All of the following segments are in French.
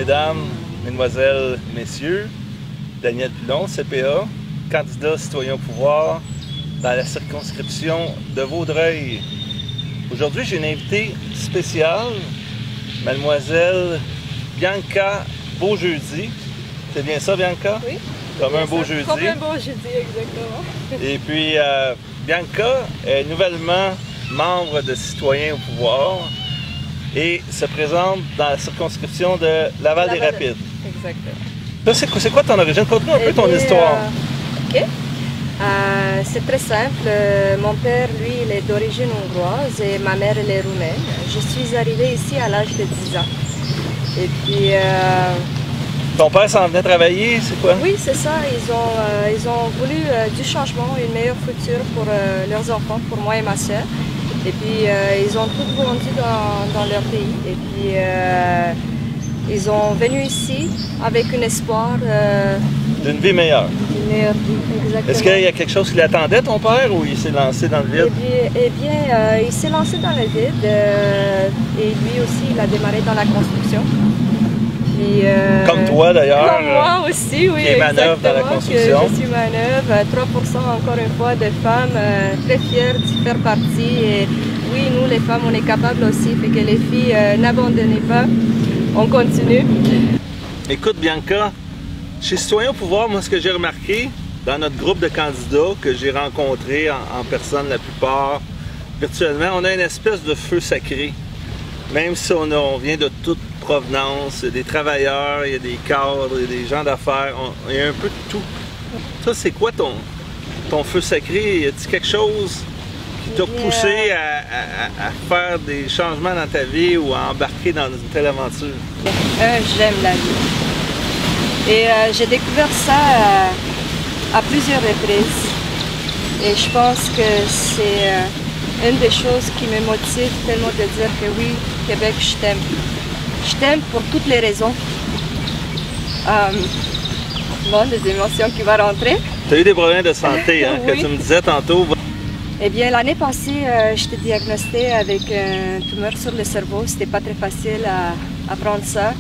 Mesdames, Mesdemoiselles, Messieurs, Daniel Pilon, CPA, candidat citoyen au pouvoir dans la circonscription de Vaudreuil. Aujourd'hui, j'ai une invitée spéciale, Mademoiselle Bianca Beaujeudi. C'est bien ça, Bianca? Oui. Comme un beau jeudi. Comme un beau jeudi, exactement. Et puis, Bianca est nouvellement membre de Citoyens au pouvoir et se présente dans la circonscription de Laval-des-Rapides. Exactement. C'est quoi ton origine? Conte-nous un peu ton histoire. OK. C'est très simple. Mon père, lui, il est d'origine hongroise et ma mère, elle est roumaine. Je suis arrivée ici à l'âge de 10 ans. Et puis... Ton père s'en venait travailler, c'est quoi? Oui, c'est ça. Ils ont voulu du changement, une meilleure future pour leurs enfants, pour moi et ma soeur. Et puis, ils ont tous grandi dans leur pays. Et puis, ils sont venus ici avec un espoir... D'une vie meilleure. D'une meilleure vie, exactement. Est-ce qu'il y a quelque chose qui l'attendait, ton père, ou il s'est lancé dans le vide? Eh bien, il s'est lancé dans le vide et lui aussi, il a démarré dans la construction. Puis, comme toi, d'ailleurs. Comme moi aussi, oui. Qui est manœuvre dans la construction. Je suis manœuvre. 3% encore une fois de femmes, très fières d'y faire partie. Et oui, nous, les femmes, on est capables aussi. Fait que les filles, n'abandonnez pas. On continue. Écoute, Bianca, chez Citoyens au pouvoir, moi, ce que j'ai remarqué dans notre groupe de candidats que j'ai rencontrés en personne, la plupart, virtuellement, on a une espèce de feu sacré. Même si on vient de toute provenance, il y a des travailleurs, il y a des cadres, il y a des gens d'affaires, il y a un peu de tout. Ça, c'est quoi ton feu sacré? Y a-t-il quelque chose qui t'a poussé à faire des changements dans ta vie ou à embarquer dans une telle aventure? J'aime la vie. Et j'ai découvert ça à plusieurs reprises. Et je pense que c'est une des choses qui me motive tellement de dire que oui, Québec, je t'aime. Je t'aime pour toutes les raisons. Bon, des émotions qui vont rentrer. Tu as eu des problèmes de santé, hein, Oui. que tu me disais tantôt. Eh bien, l'année passée, j'étais diagnostiquée avec une tumeur sur le cerveau. C'était pas très facile à prendre ça.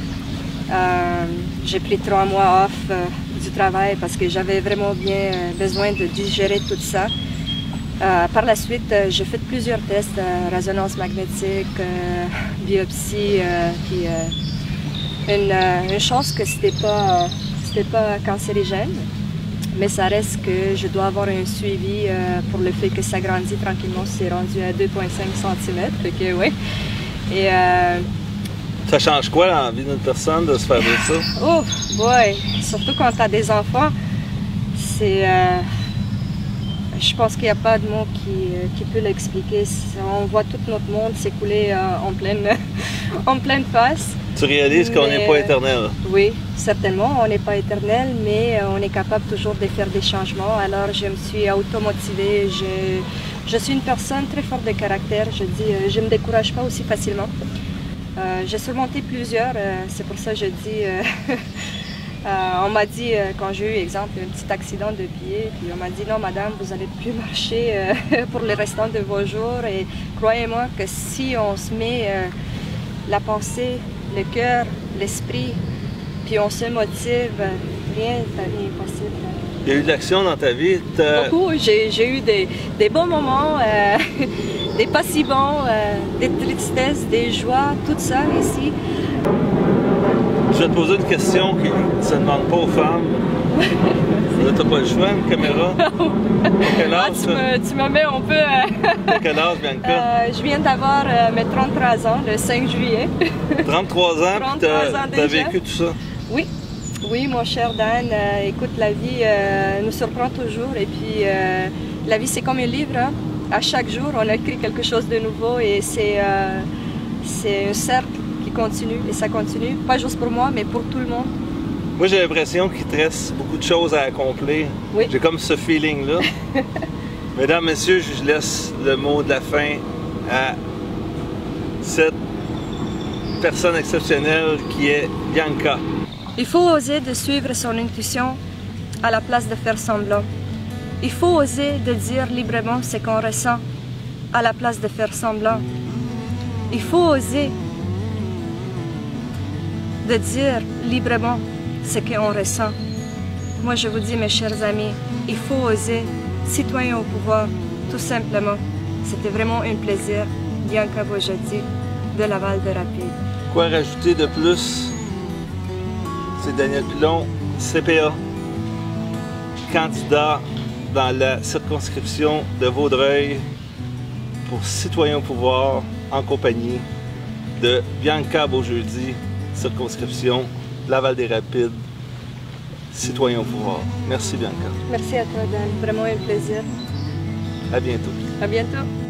J'ai pris 3 mois off du travail parce que j'avais vraiment bien besoin de digérer tout ça. Par la suite, j'ai fait plusieurs tests, résonance magnétique, biopsie, puis une chance que c'était pas cancérigène, mais ça reste que je dois avoir un suivi pour le fait que ça grandit tranquillement. C'est rendu à 2,5 cm, fait que oui. Et ça change quoi dans la vie d'une personne de se faire dire ça? Oh, boy! Surtout quand tu as des enfants, c'est... je pense qu'il n'y a pas de mot qui peut l'expliquer. On voit tout notre monde s'écouler en pleine face. Tu réalises qu'on n'est pas éternel? Oui, certainement, on n'est pas éternel, mais on est capable toujours de faire des changements. Alors je me suis automotivée. Je suis une personne très forte de caractère. Je ne me décourage pas aussi facilement. J'ai surmonté plusieurs, c'est pour ça que je dis... on m'a dit, quand j'ai eu, exemple, un petit accident de pied, puis on m'a dit, non madame, vous n'allez plus marcher pour le restant de vos jours. Et croyez-moi que si on se met la pensée, le cœur, l'esprit, puis on se motive, rien n'est impossible. Il y a eu de l'action dans ta vie? Beaucoup. J'ai eu des bons moments, des pas si bons, des tristesses, des joies, tout ça ici. Je vais te poser une question qui ne se demande pas aux femmes. Là, t'as pas le choix, une caméra. Quel âge, tu me mets un peu... Quel âge, Bianca? Je viens d'avoir mes 33 ans, le 5 juillet. 33 ans, puis t'as vécu tout ça? Oui. Oui, mon cher Dan. Écoute, la vie nous surprend toujours. Et puis, la vie, c'est comme un livre. Hein? À chaque jour, on écrit quelque chose de nouveau et c'est un cercle qui continue et ça continue, pas juste pour moi, mais pour tout le monde. Moi, j'ai l'impression qu'il te reste beaucoup de choses à accomplir. Oui. J'ai comme ce feeling-là. Mesdames, Messieurs, je laisse le mot de la fin à cette personne exceptionnelle qui est Bianca. Il faut oser de suivre son intuition à la place de faire semblant. Il faut oser de dire librement ce qu'on ressent à la place de faire semblant. Il faut oser de dire librement ce qu'on ressent. Moi, je vous dis, mes chers amis, il faut oser, citoyen au pouvoir, tout simplement. C'était vraiment un plaisir, Bianca Bojotti, de Laval-des-Rapides. Quoi rajouter de plus? C'est Daniel Pilon, CPA, candidat dans la circonscription de Vaudreuil pour Citoyen au pouvoir en compagnie de Bianca Bojotti, circonscription Laval-des-Rapides, Citoyen au pouvoir. Merci Bianca. Merci à toi, Dan. Vraiment un plaisir. À bientôt. À bientôt.